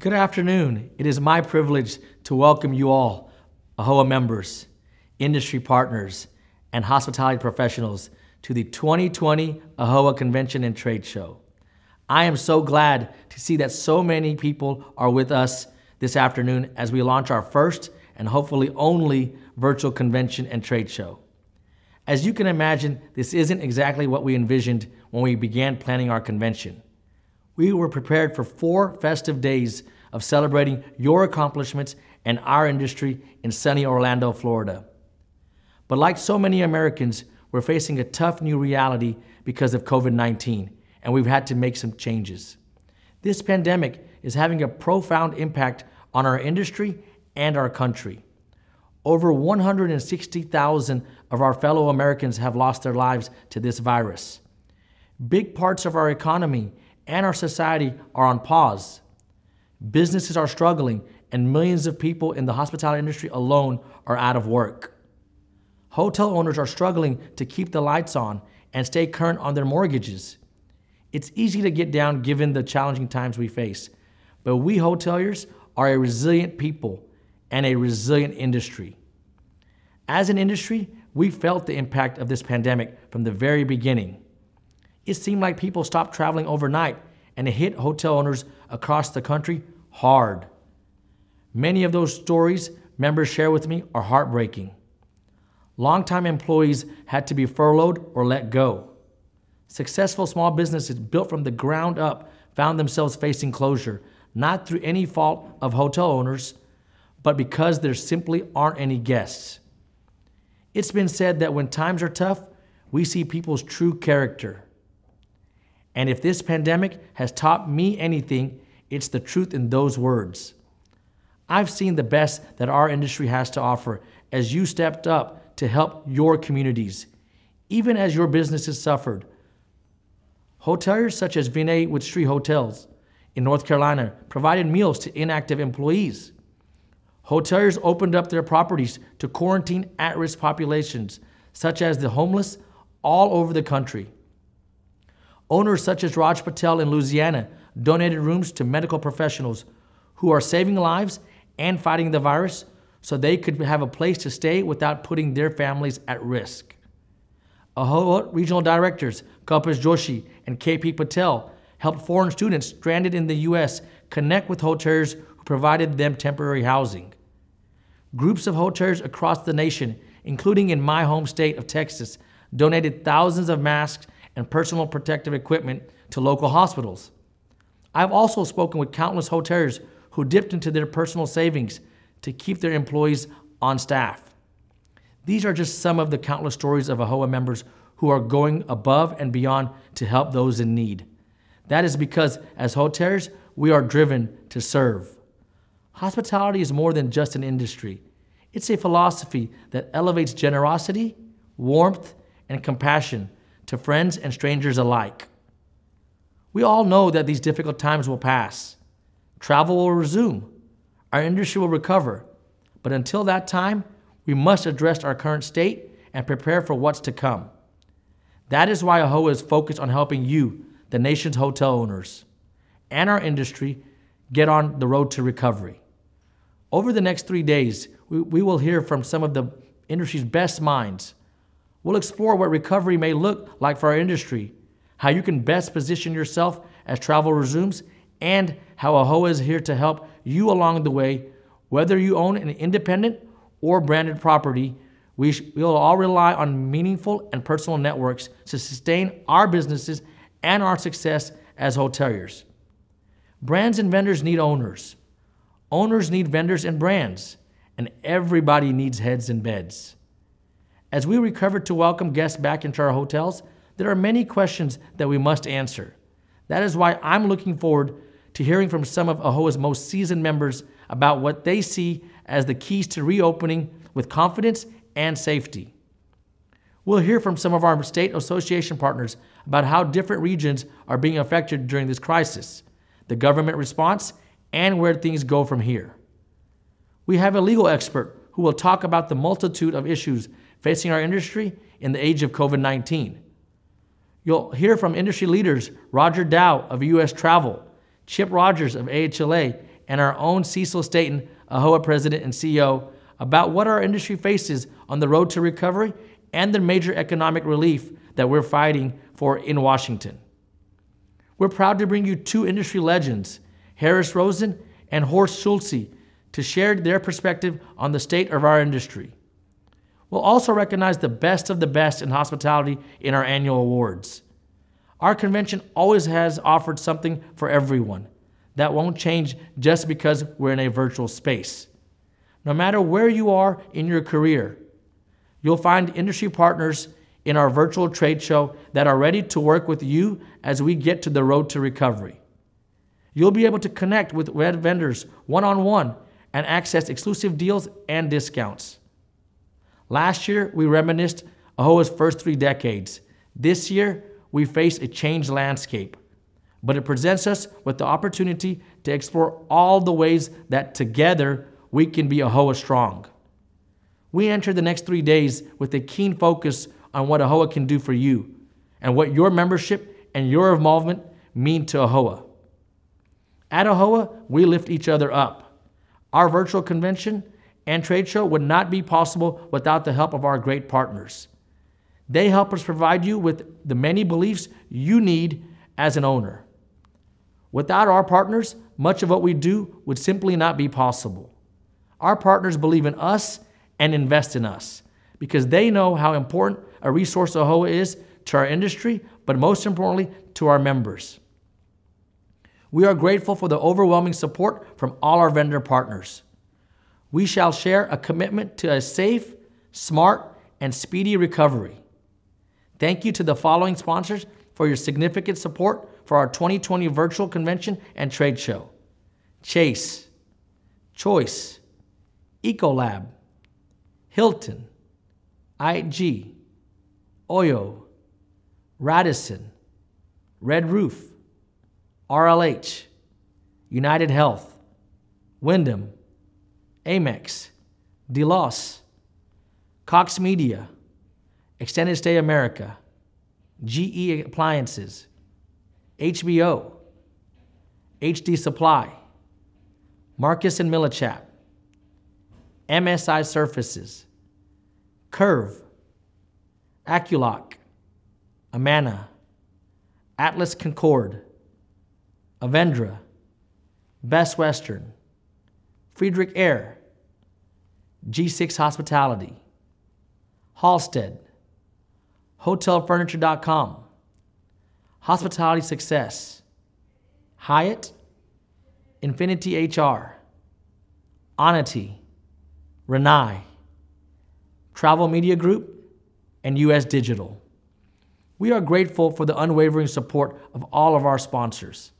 Good afternoon. It is my privilege to welcome you all, AAHOA members, industry partners, and hospitality professionals to the 2020 AAHOA Convention and Trade Show. I am so glad to see that so many people are with us this afternoon as we launch our first and hopefully only virtual convention and trade show. As you can imagine, this isn't exactly what we envisioned when we began planning our convention. We were prepared for 4 festive days of celebrating your accomplishments and our industry in sunny Orlando, Florida. But like so many Americans, we're facing a tough new reality because of COVID-19, and we've had to make some changes. This pandemic is having a profound impact on our industry and our country. Over 160,000 of our fellow Americans have lost their lives to this virus. Big parts of our economy and our society are on pause. Businesses are struggling, and millions of people in the hospitality industry alone are out of work. Hotel owners are struggling to keep the lights on and stay current on their mortgages. It's easy to get down given the challenging times we face, but we hoteliers are a resilient people and a resilient industry. As an industry, we felt the impact of this pandemic from the very beginning. It seemed like people stopped traveling overnight, and it hit hotel owners across the country hard. Many of those stories members share with me are heartbreaking. Longtime employees had to be furloughed or let go. Successful small businesses built from the ground up found themselves facing closure, not through any fault of hotel owners, but because there simply aren't any guests. It's been said that when times are tough, we see people's true character. And if this pandemic has taught me anything, it's the truth in those words. I've seen the best that our industry has to offer as you stepped up to help your communities, even as your businesses suffered. Hoteliers such as Vinay with Street Hotels in North Carolina provided meals to inactive employees. Hoteliers opened up their properties to quarantine at-risk populations, such as the homeless, all over the country. Owners such as Patel in Louisiana donated rooms to medical professionals who are saving lives and fighting the virus so they could have a place to stay without putting their families at risk. AAHOA Regional Directors Kalpesh Joshi and KP Patel helped foreign students stranded in the U.S. connect with hoteliers who provided them temporary housing. Groups of hoteliers across the nation, including in my home state of Texas, donated thousands of masks and personal protective equipment to local hospitals. I've also spoken with countless hoteliers who dipped into their personal savings to keep their employees on staff. These are just some of the countless stories of AAHOA members who are going above and beyond to help those in need. That is because as hoteliers, we are driven to serve. Hospitality is more than just an industry. It's a philosophy that elevates generosity, warmth, and compassion to friends and strangers alike. We all know that these difficult times will pass. Travel will resume. Our industry will recover. But until that time, we must address our current state and prepare for what's to come. That is why AAHOA is focused on helping you, the nation's hotel owners, and our industry get on the road to recovery. Over the next 3 days, we will hear from some of the industry's best minds. We'll explore what recovery may look like for our industry, how you can best position yourself as travel resumes, and how AAHOA is here to help you along the way. Whether you own an independent or branded property, we'll all rely on meaningful and personal networks to sustain our businesses and our success as hoteliers. Brands and vendors need owners. Owners need vendors and brands, and everybody needs heads and beds. As we recover to welcome guests back into our hotels, there are many questions that we must answer. That is why I'm looking forward to hearing from some of AAHOA's most seasoned members about what they see as the keys to reopening with confidence and safety. We'll hear from some of our state association partners about how different regions are being affected during this crisis, the government response, and where things go from here. We have a legal expert who will talk about the multitude of issues facing our industry in the age of COVID-19. You'll hear from industry leaders Roger Dow of U.S. Travel, Chip Rogers of AAHOA, and our own Cecil Staten, AAHOA President and CEO, about what our industry faces on the road to recovery and the major economic relief that we're fighting for in Washington. We're proud to bring you two industry legends, Harris Rosen and Horst Schulze, to share their perspective on the state of our industry. We'll also recognize the best of the best in hospitality in our annual awards. Our convention always has offered something for everyone. That won't change just because we're in a virtual space. No matter where you are in your career, you'll find industry partners in our virtual trade show that are ready to work with you as we get to the road to recovery. You'll be able to connect with vendors one-on-one and access exclusive deals and discounts. Last year, we reminisced AAHOA's first 3 decades. This year, we face a changed landscape, but it presents us with the opportunity to explore all the ways that together we can be AAHOA strong. We enter the next 3 days with a keen focus on what AAHOA can do for you and what your membership and your involvement mean to AAHOA. At AAHOA, we lift each other up. Our virtual convention and trade show would not be possible without the help of our great partners. They help us provide you with the many beliefs you need as an owner. Without our partners, much of what we do would simply not be possible. Our partners believe in us and invest in us because they know how important a resource AAHOA is to our industry, but most importantly, to our members. We are grateful for the overwhelming support from all our vendor partners. We shall share a commitment to a safe, smart, and speedy recovery. Thank you to the following sponsors for your significant support for our 2020 virtual convention and trade show: Chase, Choice, Ecolab, Hilton, IG, Oyo, Radisson, Red Roof, RLH, United Health, Wyndham, Amex, Delos, Cox Media, Extended Stay America, GE Appliances, HBO, HD Supply, Marcus & Millichap, MSI Surfaces, Curve, Aculock, Amana, Atlas Concorde, Avendra, Best Western, Friedrich Air, G6 Hospitality, Halstead, HotelFurniture.com, Hospitality Success, Hyatt, Infinity HR, Onity, Renai, Travel Media Group, and US Digital. We are grateful for the unwavering support of all of our sponsors.